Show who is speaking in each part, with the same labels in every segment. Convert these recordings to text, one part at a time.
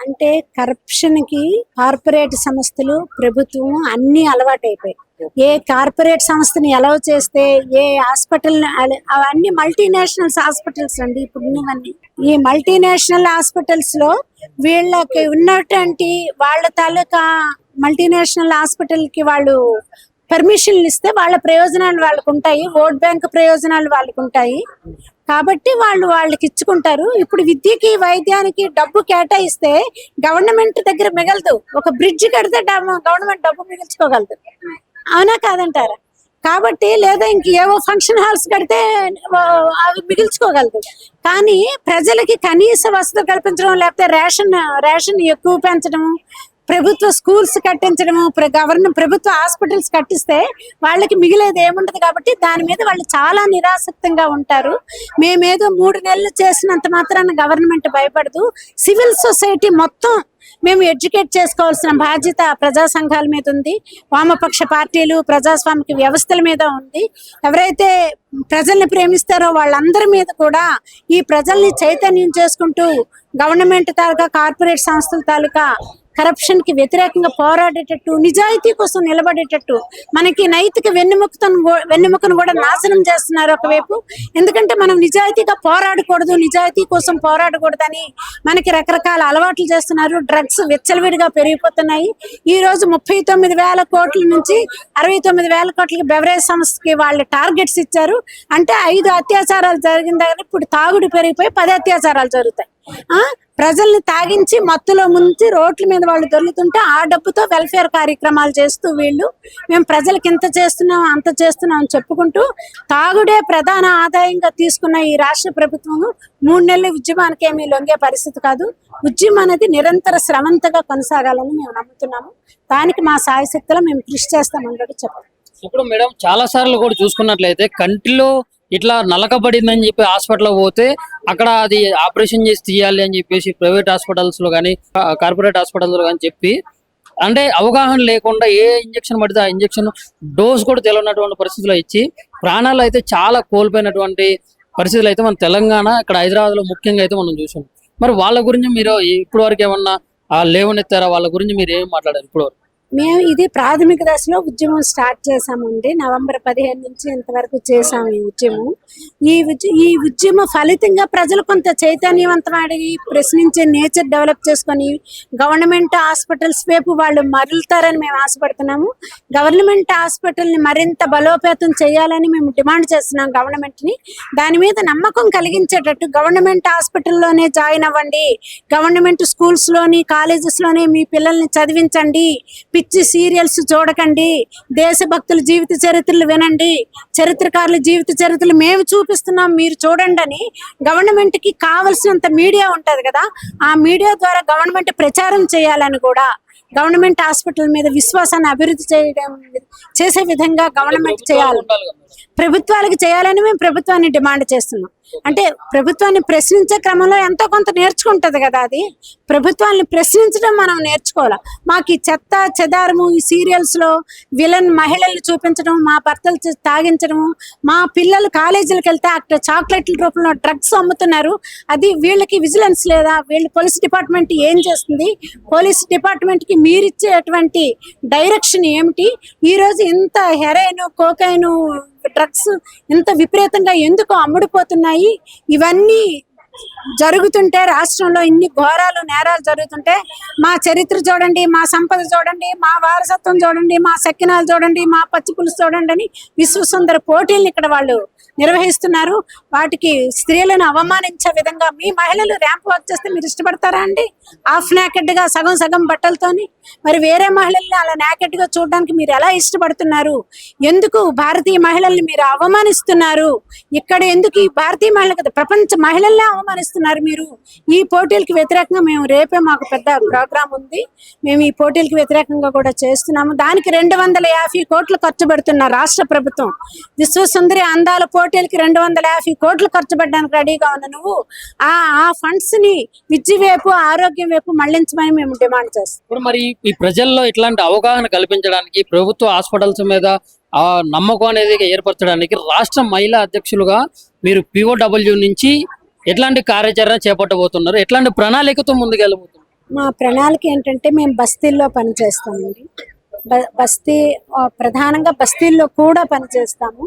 Speaker 1: అంటే కరప్షన్ కి కార్పొరేట్ సంస్థలు ప్రభుత్వం అన్ని అలవాటైపోయాయి. ఏ కార్పొరేట్ సంస్థని అలౌ చేస్తే ఏ హాస్పిటల్ అవన్నీ మల్టీనేషనల్ హాస్పిటల్స్ అండి. ఇప్పుడు ఉన్నవన్నీ ఈ మల్టీనేషనల్ హాస్పిటల్స్ లో వీళ్ళకి ఉన్నటువంటి వాళ్ళ తాలూకా మల్టీనేషనల్ హాస్పిటల్ కి వాళ్ళు పర్మిషన్లు ఇస్తే వాళ్ళ ప్రయోజనాలు వాళ్ళకు ఉంటాయి, ఓట్ బ్యాంక్ ప్రయోజనాలు వాళ్ళకు ఉంటాయి కాబట్టి వాళ్ళకి ఇచ్చుకుంటారు. ఇప్పుడు విద్యకి వైద్యానికి డబ్బు కేటాయిస్తే గవర్నమెంట్ దగ్గర మిగలదు. ఒక బ్రిడ్జ్ కడితే గవర్నమెంట్ డబ్బు మిగిల్చుకోగలదు, అవునా కాదంటారా? కాబట్టి లేదా ఇంకేవో ఫంక్షన్ హాల్స్ కడితే అవి మిగిల్చుకోగలదు. కానీ ప్రజలకి కనీస వసతులు కల్పించడం, లేకపోతే రేషన్ ఎక్కువ పెంచడం, ప్రభుత్వ స్కూల్స్ కట్టించడము, ప్రభుత్వ హాస్పిటల్స్ కట్టిస్తే వాళ్ళకి మిగిలేదు ఏముండదు. కాబట్టి దాని మీద వాళ్ళు చాలా నిరాసక్తంగా ఉంటారు. మేమేదో 3 నెలలు చేసినంత మాత్రాన గవర్నమెంట్ భయపడదు. సివిల్ సొసైటీ మొత్తం మేము ఎడ్యుకేట్ చేసుకోవాల్సిన బాధ్యత ప్రజా సంఘాల మీద ఉంది, వామపక్ష పార్టీలు, ప్రజాస్వామిక వ్యవస్థల మీద ఉంది. ఎవరైతే ప్రజల్ని ప్రేమిస్తారో వాళ్ళందరి మీద కూడా ఈ ప్రజల్ని చైతన్యం చేసుకుంటూ గవర్నమెంట్ తాలూకా కార్పొరేట్ సంస్థల తాలూకా కరప్షన్ కి వ్యతిరేకంగా పోరాడేటట్టు, నిజాయితీ కోసం నిలబడేటట్టు, మనకి నైతిక వెన్నెముకను కూడా నాశనం చేస్తున్నారు ఒకవైపు. ఎందుకంటే మనం నిజాయితీగా పోరాడకూడదు, నిజాయితీ కోసం పోరాడకూడదని మనకి రకరకాల అలవాట్లు చేస్తున్నారు. డ్రగ్స్ విచ్చలవిడిగా పెరిగిపోతున్నాయి. ఈ రోజు 39,000 కోట్ల నుంచి 69,000 కోట్లకి బెవరేజ్ సంస్థకి వాళ్ళు టార్గెట్స్ ఇచ్చారు. అంటే 5 అత్యాచారాలు జరిగిన దగ్గర ఇప్పుడు తాగుడు పెరిగిపోయి 10 అత్యాచారాలు జరుగుతాయి. ప్రజల్ని తాగించి మత్తులో ముంచి రోడ్ల మీద వాళ్ళు దొరుకుతుంటే ఆ డబ్బుతో వెల్ఫేర్ కార్యక్రమాలు చేస్తూ వీళ్ళు మేము ప్రజలకు ఇంత చేస్తున్నాం అంత చేస్తున్నాం అని చెప్పుకుంటూ తాగుడే ప్రధాన ఆదాయంగా తీసుకున్న ఈ రాష్ట్ర ప్రభుత్వం 3 నెలల ఉద్యమానికి ఏమీ లొంగే పరిస్థితి కాదు. ఉద్యమం అనేది నిరంతర స్రవంతగా కొనసాగాలని మేము నమ్ముతున్నాము. దానికి మా సాయశక్తిలో మేము కృషి చేస్తామని చెప్పాలి.
Speaker 2: ఇప్పుడు మేడం చాలా సార్లు కూడా చూసుకున్నట్లయితే కంటిలో ఇట్లా నలకబడిందని చెప్పి హాస్పిటల్ పోతే అక్కడ అది ఆపరేషన్ చేసి తీయాలి అని చెప్పేసి ప్రైవేట్ హాస్పిటల్స్ లో కానీ కార్పొరేట్ హాస్పిటల్స్ లో కానీ చెప్పి అంటే అవగాహన లేకుండా ఏ ఇంజక్షన్ పడితే ఆ ఇంజక్షన్ డోస్ కూడా తెలియనటువంటి పరిస్థితుల్లో ఇచ్చి ప్రాణాలు అయితే చాలా కోల్పోయినటువంటి పరిస్థితులు అయితే మన తెలంగాణ ఇక్కడ హైదరాబాద్ లో ముఖ్యంగా అయితే మనం చూసాం. మరి వాళ్ళ గురించి మీరు ఇప్పుడు వరకు ఏమన్నా లేవనెత్తారా? వాళ్ళ గురించి మీరు ఏం మాట్లాడారు ఇప్పుడు వరకు?
Speaker 1: మేము ఇది ప్రాథమిక దశలో ఉద్యమం స్టార్ట్ చేసామండి. నవంబర్ 15 నుంచి ఇంతవరకు చేసాము ఈ ఉద్యమం. ఈ ఉద్యమ ఫలితంగా ప్రజలు కొంత చైతన్యవంతమై ప్రశ్నించే నేచర్ డెవలప్ చేసుకొని గవర్నమెంట్ హాస్పిటల్స్ వైపు వాళ్ళు మరలుతారని మేము ఆశపడుతున్నాము. గవర్నమెంట్ హాస్పిటల్ని మరింత బలోపేతం చేయాలని మేము డిమాండ్ చేస్తున్నాం గవర్నమెంట్ని. దాని మీద నమ్మకం కలిగించేటట్టు గవర్నమెంట్ హాస్పిటల్లోనే జాయిన్ అవ్వండి, గవర్నమెంట్ స్కూల్స్లోని కాలేజెస్లోనే మీ పిల్లల్ని చదివించండి, పిచ్చి సీరియల్స్ చూడకండి, దేశభక్తుల జీవిత చరిత్రలు వినండి, చరిత్రకారుల జీవిత చరిత్రలు మేము చూపిస్తున్నాం మీరు చూడండి అని గవర్నమెంట్ కి కావలసినంత మీడియా ఉంటది కదా, ఆ మీడియా ద్వారా గవర్నమెంట్ ప్రచారం చేయాలని కూడా గవర్నమెంట్ హాస్పిటల్ మీద విశ్వాసాన్ని అభివృద్ధి చేసే విధంగా గవర్నమెంట్ చేయాలి, ప్రభుత్వాలకు చేయాలని మేము ప్రభుత్వాన్ని డిమాండ్ చేస్తున్నాం. అంటే ప్రభుత్వాన్ని ప్రశ్నించే క్రమంలో ఎంతో కొంత నేర్చుకుంటది కదా, అది ప్రభుత్వాన్ని ప్రశ్నించడం మనం నేర్చుకోవాలి. మాకు ఈ చెత్త చెదారము ఈ సీరియల్స్ లో విలన్ మహిళల్ని చూపించడం, మా భర్తలు తాగించడము, మా పిల్లలు కాలేజీలకు వెళ్తే అక్కడ చాక్లెట్ల రూపంలో డ్రగ్స్ అమ్ముతున్నారు. అది వీళ్ళకి విజిలెన్స్ లేదా? వీళ్ళు పోలీస్ డిపార్ట్మెంట్ ఏం చేస్తుంది? పోలీస్ డిపార్ట్మెంట్ కి మీరిచ్చేటువంటి డైరెక్షన్ ఏమిటి? ఈ రోజు ఇంత హెరాయిన్ కోకైన్ డ్రగ్స్ ఇంత విపరీతంగా ఎందుకు అమ్ముడుపోతున్నాయి? ఇవన్నీ జరుగుతుంటే రాష్ట్రంలో ఇన్ని ఘోరాలు నేరాలు జరుగుతుంటే మా చరిత్ర చూడండి, మా సంపద చూడండి, మా వారసత్వం చూడండి, మా సక్కినాలు చూడండి, మా పచ్చిపులుసు చూడండి అని విశ్వసుందర పోటీలను ఇక్కడ వాళ్ళు నిర్వహిస్తున్నారు. వాటికి స్త్రీలను అవమానించే విధంగా మీ మహిళలు ర్యాంప్ వాక్ చేస్తే మీరు ఇష్టపడతారా అండి? హాఫ్ నాకెడ్ గా సగం సగం బట్టలతోని మరి వేరే మహిళల్ని అలా నాకెడ్ గా చూడడానికి మీరు ఎలా ఇష్టపడుతున్నారు? ఎందుకు భారతీయ మహిళల్ని మీరు అవమానిస్తున్నారు? ఇక్కడ ఎందుకు ఈ భారతీయ మహిళలు కదా ప్రపంచ మహిళల్ని అవమానిస్తున్నారు మీరు? ఈ పోటీలకు వ్యతిరేకంగా మేము రేపే మాకు పెద్ద ప్రోగ్రాం ఉంది, మేము ఈ పోటీలకు వ్యతిరేకంగా కూడా చేస్తున్నాము. దానికి 250 కోట్లు ఖర్చు పెడుతున్న రాష్ట్ర ప్రభుత్వం. విశ్వసుందరి అందాల పోటీలకి 250 కోట్లు ఖర్చు పెట్టడానికి రెడీగా ఉన్న నువ్వు ఆ ఫండ్స్ ని విద్య వైపు ఆరోగ్యం వైపు మళ్లించమని మేము డిమాండ్ చేస్తాం.
Speaker 2: ఇప్పుడు మరి ఈ ప్రజల్లో ఇట్లాంటి అవగాహన కల్పించడానికి ప్రభుత్వ హాస్పిటల్స్ మీద ఆ నమ్మకం అనేది ఏర్పరచడానికి రాష్ట్ర మహిళా అధ్యక్షులుగా మీరు POW నుంచి ఎట్లాంటి కార్యాచరణ చేపట్టబోతున్నారు? ఎట్లాంటి ప్రణాళికతో ముందుకెళ్ళబోతున్నారు?
Speaker 1: మా ప్రణాళిక ఏంటంటే మేము బస్తీల్లో పనిచేస్తామండి. బస్తీ ప్రధానంగా బస్తీల్లో కూడా పనిచేస్తాము.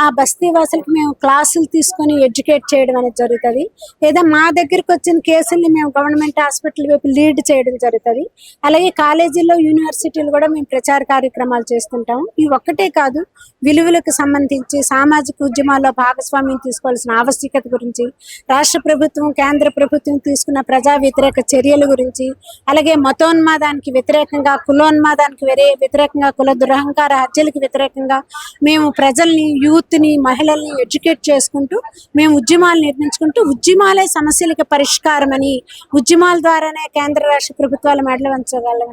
Speaker 1: ఆ బస్తీ వాసులకి మేము క్లాసులు తీసుకొని ఎడ్యుకేట్ చేయడం అనేది జరుగుతుంది. లేదా మా దగ్గరికి వచ్చిన కేసుల్ని మేము గవర్నమెంట్ హాస్పిటల్ వైపు లీడ్ చేయడం జరుగుతుంది. అలాగే కాలేజీల్లో యూనివర్సిటీలు కూడా మేము ప్రచార కార్యక్రమాలు చేస్తుంటాము. ఇవి ఒక్కటే కాదు, విలువలకు సంబంధించి సామాజిక ఉద్యమాల్లో భాగస్వామ్యం తీసుకోవాల్సిన ఆవశ్యకత గురించి, రాష్ట్ర ప్రభుత్వం కేంద్ర ప్రభుత్వం తీసుకున్న ప్రజా వ్యతిరేక చర్యల గురించి, అలాగే మతోన్మాదానికి వ్యతిరేకంగా, కులోన్మాదానికి వ్యతిరేకంగా, కుల దురహంకార హత్యలకు వ్యతిరేకంగా మేము ప్రజల్ని, యూత్ని, మహిళల్ని ఎడ్యుకేట్ చేసుకుంటూ మేము ఉద్యమాలు నిర్మించుకుంటూ ఉద్యమాలే సమస్యలకు పరిష్కారం అని, ఉద్యమాల ద్వారానే కేంద్ర రాష్ట్ర ప్రభుత్వాల మెడలు వంచగలం